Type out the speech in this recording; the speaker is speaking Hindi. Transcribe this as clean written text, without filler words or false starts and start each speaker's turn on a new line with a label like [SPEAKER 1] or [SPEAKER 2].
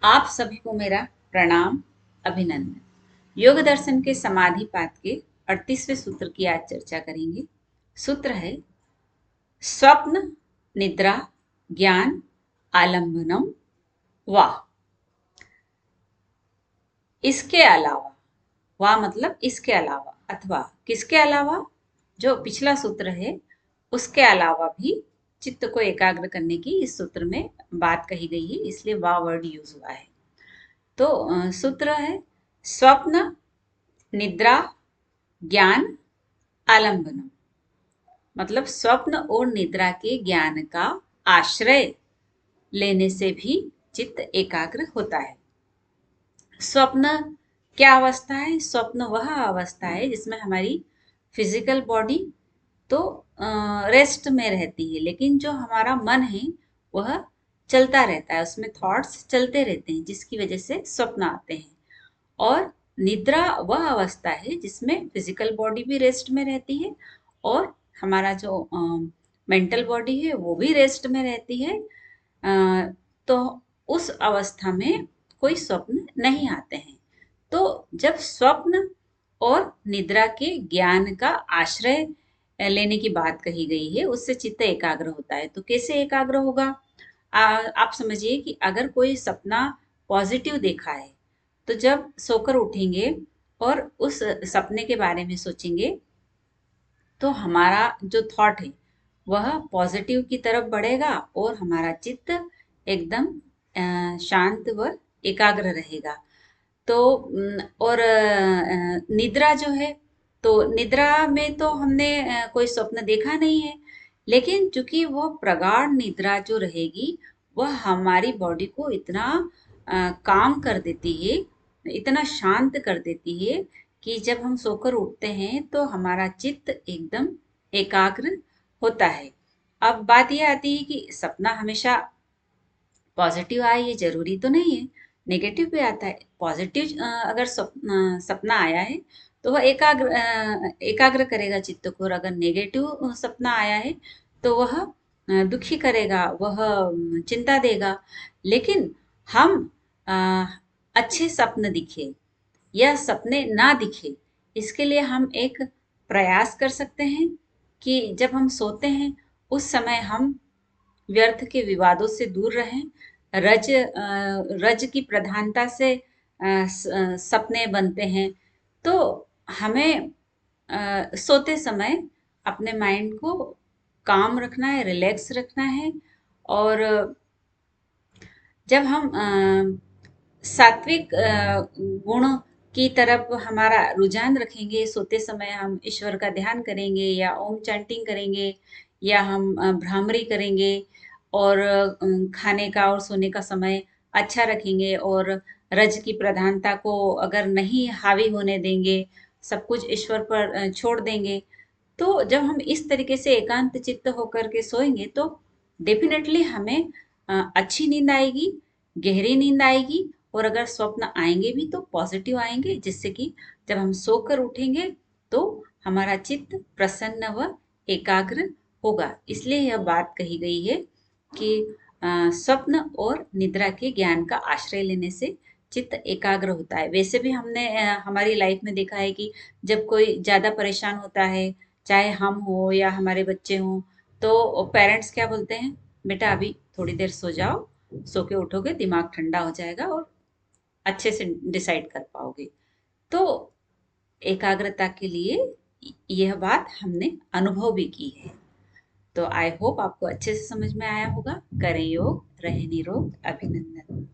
[SPEAKER 1] आप सभी को मेरा प्रणाम, अभिनंदन। योग दर्शन के समाधि पाठ के 38वें सूत्र की आज चर्चा करेंगे। सूत्र है स्वप्न निद्रा ज्ञान आलंबनम वाह। इसके अलावा, वाह मतलब इसके अलावा अथवा किसके अलावा, जो पिछला सूत्र है उसके अलावा भी चित्त को एकाग्र करने की इस सूत्र में बात कही गई है, इसलिए वाह वर्ड यूज हुआ है। तो सूत्र है स्वप्न निद्रा ज्ञान आलंबनम, मतलब स्वप्न और निद्रा के ज्ञान का आश्रय लेने से भी चित्त एकाग्र होता है। स्वप्न क्या अवस्था है? स्वप्न वह अवस्था है जिसमें हमारी फिजिकल बॉडी तो रेस्ट में रहती है, लेकिन जो हमारा मन है वह चलता रहता है, उसमें थॉट्स चलते रहते हैं, जिसकी वजह से स्वप्न आते हैं। और निद्रा वह अवस्था है जिसमें फिजिकल बॉडी भी रेस्ट में रहती है और हमारा जो मेंटल बॉडी है वो भी रेस्ट में रहती है। तो उस अवस्था में कोई स्वप्न नहीं आते हैं। तो जब स्वप्न और निद्रा के ज्ञान का आश्रय लेने की बात कही गई है, उससे चित्त एकाग्र होता है। तो कैसे एकाग्र होगा? आप समझिए कि अगर कोई सपना पॉजिटिव देखा है तो जब सोकर उठेंगे और उस सपने के बारे में सोचेंगे तो हमारा जो थॉट है वह पॉजिटिव की तरफ बढ़ेगा और हमारा चित्त एकदम शांत व एकाग्र रहेगा। तो और निद्रा जो है, तो निद्रा में तो हमने कोई स्वप्न देखा नहीं है, लेकिन चूंकि वो प्रगाढ़ निद्रा जो रहेगी वह हमारी बॉडी को इतना काम कर देती है, इतना शांत कर देती है कि जब हम सोकर उठते हैं तो हमारा चित्त एकदम एकाग्र होता है। अब बात यह आती है कि सपना हमेशा पॉजिटिव आए ये जरूरी तो नहीं है, नेगेटिव भी आता है। पॉजिटिव अगर सपना आया है तो वह एकाग्र करेगा चित्त को, और अगर नेगेटिव सपना आया है तो वह दुखी करेगा, वह चिंता देगा। लेकिन हम अ, अच्छे सपने दिखे या सपने ना दिखे, इसके लिए हम एक प्रयास कर सकते हैं कि जब हम सोते हैं उस समय हम व्यर्थ के विवादों से दूर रहें। रज की प्रधानता से सपने बनते हैं। तो हमें सोते समय अपने माइंड को काम रखना है, रिलैक्स रखना है। और जब हम सात्विक गुण की तरफ हमारा रुझान रखेंगे, सोते समय हम ईश्वर का ध्यान करेंगे या ओम चैंटिंग करेंगे या हम भ्रामरी करेंगे, और खाने का और सोने का समय अच्छा रखेंगे और रज की प्रधानता को अगर नहीं हावी होने देंगे, सब कुछ ईश्वर पर छोड़ देंगे, तो जब हम इस तरीके से एकांत चित्त होकर के सोएंगे तो डेफिनेटली हमें अच्छी नींद आएगी, गहरी नींद आएगी। और अगर स्वप्न आएंगे भी तो पॉजिटिव आएंगे, जिससे कि जब हम सोकर उठेंगे तो हमारा चित्त प्रसन्न व एकाग्र होगा। इसलिए यह बात कही गई है कि स्वप्न और निद्रा के ज्ञान का आश्रय लेने से चित्त एकाग्र होता है। वैसे भी हमने हमारी लाइफ में देखा है कि जब कोई ज्यादा परेशान होता है, चाहे हम हो या हमारे बच्चे हों, तो पेरेंट्स क्या बोलते हैं, बेटा अभी थोड़ी देर सो जाओ, सो के उठोगे दिमाग ठंडा हो जाएगा और अच्छे से डिसाइड कर पाओगे। तो एकाग्रता के लिए यह बात हमने अनुभव भी की है। तो आई होप आपको अच्छे से समझ में आया होगा। करें योग, रहे निरोग, अभिनंदन।